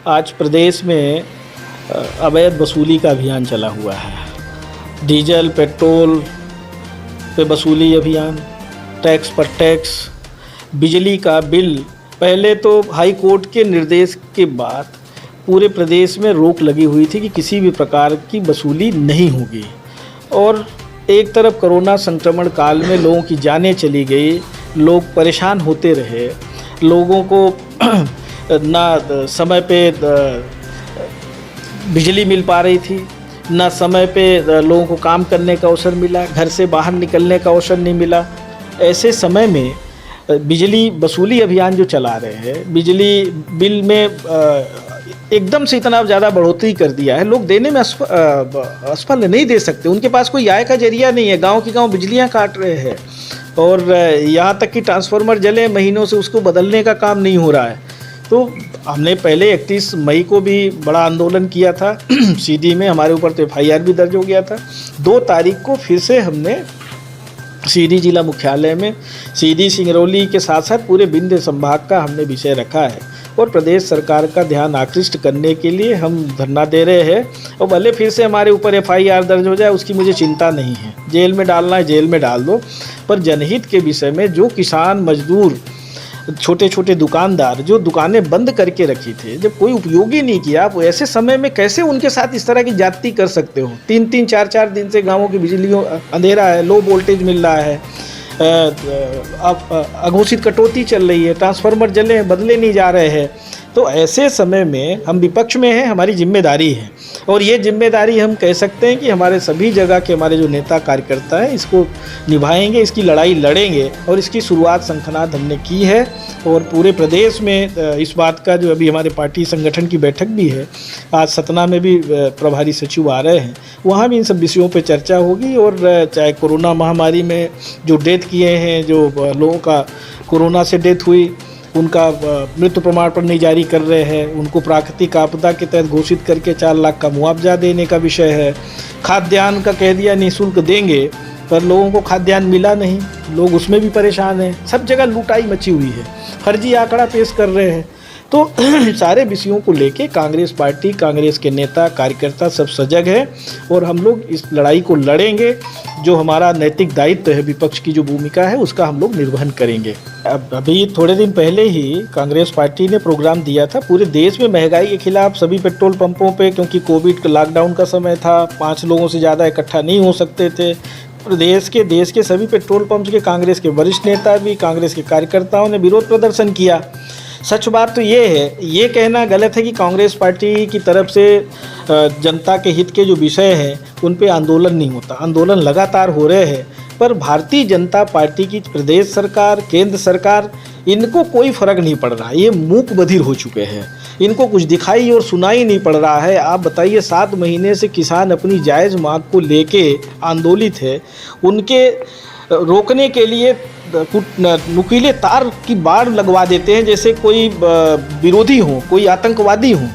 आज प्रदेश में अवैध वसूली का अभियान चला हुआ है। डीजल पेट्रोल पे वसूली अभियान, टैक्स पर टैक्स, बिजली का बिल। पहले तो हाई कोर्ट के निर्देश के बाद पूरे प्रदेश में रोक लगी हुई थी कि किसी भी प्रकार की वसूली नहीं होगी, और एक तरफ कोरोना संक्रमण काल में लोगों की जानें चली गई, लोग परेशान होते रहे, लोगों को ना समय पे बिजली मिल पा रही थी, ना समय पे लोगों को काम करने का अवसर मिला, घर से बाहर निकलने का अवसर नहीं मिला। ऐसे समय में बिजली वसूली अभियान जो चला रहे हैं, बिजली बिल में एकदम से इतना ज़्यादा बढ़ोतरी कर दिया है, लोग देने में असफल नहीं दे सकते, उनके पास कोई आय का जरिया नहीं है, गांव की गांव बिजलियां काट रहे हैं, और यहाँ तक कि ट्रांसफार्मर जले महीनों से उसको बदलने का काम नहीं हो रहा है। तो हमने पहले 31 मई को भी बड़ा आंदोलन किया था सीधी में, हमारे ऊपर तो FIR भी दर्ज हो गया था। 2 तारीख को फिर से हमने सीधी जिला मुख्यालय में सीधी सिंगरौली के साथ साथ पूरे विंध्य संभाग का हमने विषय रखा है, और प्रदेश सरकार का ध्यान आकृष्ट करने के लिए हम धरना दे रहे हैं। और भले फिर से हमारे ऊपर FIR दर्ज हो जाए, उसकी मुझे चिंता नहीं है, जेल में डालना है जेल में डाल दो, पर जनहित के विषय में जो किसान मजदूर, छोटे छोटे दुकानदार जो दुकानें बंद करके रखी थे, जब कोई उपयोगी नहीं किया, आप ऐसे समय में कैसे उनके साथ इस तरह की ज्यादती कर सकते हो। 3-3, 4-4 दिन से गाँवों की बिजलियों अंधेरा है, लो वोल्टेज मिल रहा है, अघोषित कटौती चल रही है, ट्रांसफार्मर जले बदले नहीं जा रहे हैं। तो ऐसे समय में हम विपक्ष में हैं, हमारी जिम्मेदारी है, और ये जिम्मेदारी हम कह सकते हैं कि हमारे सभी जगह के हमारे जो नेता कार्यकर्ता हैं इसको निभाएंगे, इसकी लड़ाई लड़ेंगे, और इसकी शुरुआत शंखनाद हमने की है। और पूरे प्रदेश में इस बात का जो अभी हमारे पार्टी संगठन की बैठक भी है, आज सतना में भी प्रभारी सचिव आ रहे हैं, वहाँ भी इन सब विषयों पर चर्चा होगी। और चाहे कोरोना महामारी में जो डेथ किए हैं, जो लोगों का कोरोना से डेथ हुई, उनका मृत्यु प्रमाण पत्र नहीं जारी कर रहे हैं, उनको प्राकृतिक आपदा के तहत घोषित करके 4 लाख का मुआवजा देने का विषय है। खाद्यान्न का कह दिया निःशुल्क देंगे, पर लोगों को खाद्यान्न मिला नहीं, लोग उसमें भी परेशान हैं। सब जगह लूटाई मची हुई है, फर्जी आंकड़ा पेश कर रहे हैं। तो सारे विषयों को लेके कांग्रेस पार्टी, कांग्रेस के नेता कार्यकर्ता सब सजग है, और हम लोग इस लड़ाई को लड़ेंगे। जो हमारा नैतिक दायित्व है, विपक्ष की जो भूमिका है, उसका हम लोग निर्वहन करेंगे। अभी थोड़े दिन पहले ही कांग्रेस पार्टी ने प्रोग्राम दिया था पूरे देश में महंगाई के खिलाफ सभी पेट्रोल पंपों पे, क्योंकि कोविड का लॉकडाउन का समय था, 5 लोगों से ज़्यादा इकट्ठा नहीं हो सकते थे। देश के सभी पेट्रोल पंप्स के कांग्रेस के वरिष्ठ नेता भी, कांग्रेस के कार्यकर्ताओं ने विरोध प्रदर्शन किया। सच बात तो ये है, ये कहना गलत है कि कांग्रेस पार्टी की तरफ से जनता के हित के जो विषय हैं उन पे आंदोलन नहीं होता। आंदोलन लगातार हो रहे हैं, पर भारतीय जनता पार्टी की प्रदेश सरकार, केंद्र सरकार, इनको कोई फर्क नहीं पड़ रहा। ये मूक बधिर हो चुके हैं, इनको कुछ दिखाई और सुनाई नहीं पड़ रहा है। आप बताइए, 7 महीने से किसान अपनी जायज़ मांग को लेके आंदोलित है, उनके रोकने के लिए नुकीले तार की बाड़ लगवा देते हैं, जैसे कोई विरोधी हो, कोई आतंकवादी हो,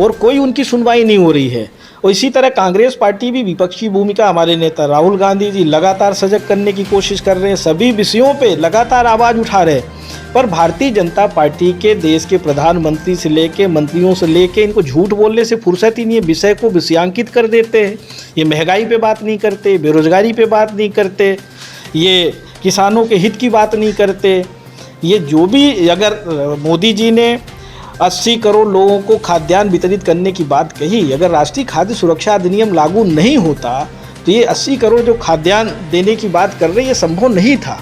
और कोई उनकी सुनवाई नहीं हो रही है। और इसी तरह कांग्रेस पार्टी भी विपक्ष की भूमिका, हमारे नेता राहुल गांधी जी लगातार सजग करने की कोशिश कर रहे हैं, सभी विषयों पे लगातार आवाज़ उठा रहे हैं, पर भारतीय जनता पार्टी के देश के प्रधानमंत्री से लेके मंत्रियों से लेके इनको झूठ बोलने से फुर्सत ही नहीं है। विषय को विषयांकित कर देते हैं, ये महंगाई पे बात नहीं करते, बेरोजगारी पे बात नहीं करते, ये किसानों के हित की बात नहीं करते। ये जो भी, अगर मोदी जी ने 80 करोड़ लोगों को खाद्यान्न वितरित करने की बात कही, अगर राष्ट्रीय खाद्य सुरक्षा अधिनियम लागू नहीं होता तो ये 80 करोड़ जो खाद्यान्न देने की बात कर रहे, ये संभव नहीं था।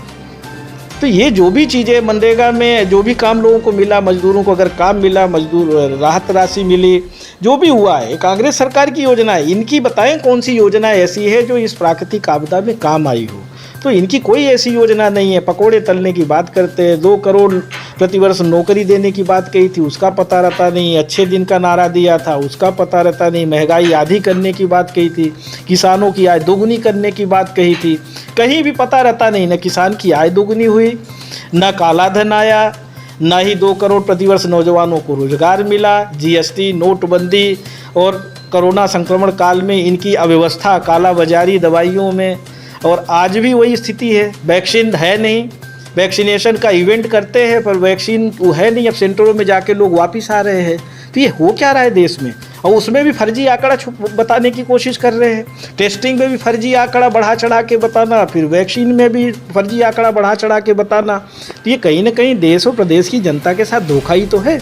तो ये जो भी चीज़ें, मनरेगा में जो भी काम लोगों को मिला, मजदूरों को अगर काम मिला, मजदूर राहत राशि मिली, जो भी हुआ है कांग्रेस सरकार की योजना है। इनकी बताएं कौन सी योजना ऐसी है जो इस प्राकृतिक आपदा में काम आई हो। तो इनकी कोई ऐसी योजना नहीं है। पकोड़े तलने की बात करते हैं, 2 करोड़ प्रतिवर्ष नौकरी देने की बात कही थी, उसका पता रहता नहीं। अच्छे दिन का नारा दिया था, उसका पता रहता नहीं। महंगाई आधी करने की बात कही थी, किसानों की आय दोगुनी करने की बात कही थी, कहीं भी पता रहता नहीं। न किसान की आय दोगुनी हुई, न काला धन आया, न ही 2 करोड़ प्रतिवर्ष नौजवानों को रोजगार मिला। GST, नोटबंदी और कोरोना संक्रमण काल में इनकी अव्यवस्था, काला बाजारी दवाइयों में, और आज भी वही स्थिति है। वैक्सीन है नहीं, वैक्सीनेशन का इवेंट करते हैं पर वैक्सीन वो है नहीं, अब सेंटरों में जाके लोग वापस आ रहे हैं। तो ये हो क्या रहा है देश में, और उसमें भी फर्जी आंकड़ा बताने की कोशिश कर रहे हैं। टेस्टिंग में भी फर्जी आंकड़ा बढ़ा चढ़ा के बताना, फिर वैक्सीन में भी फर्जी आंकड़ा बढ़ा चढ़ा के बताना। तो ये कहीं ना कहीं देश और प्रदेश की जनता के साथ धोखा ही तो है।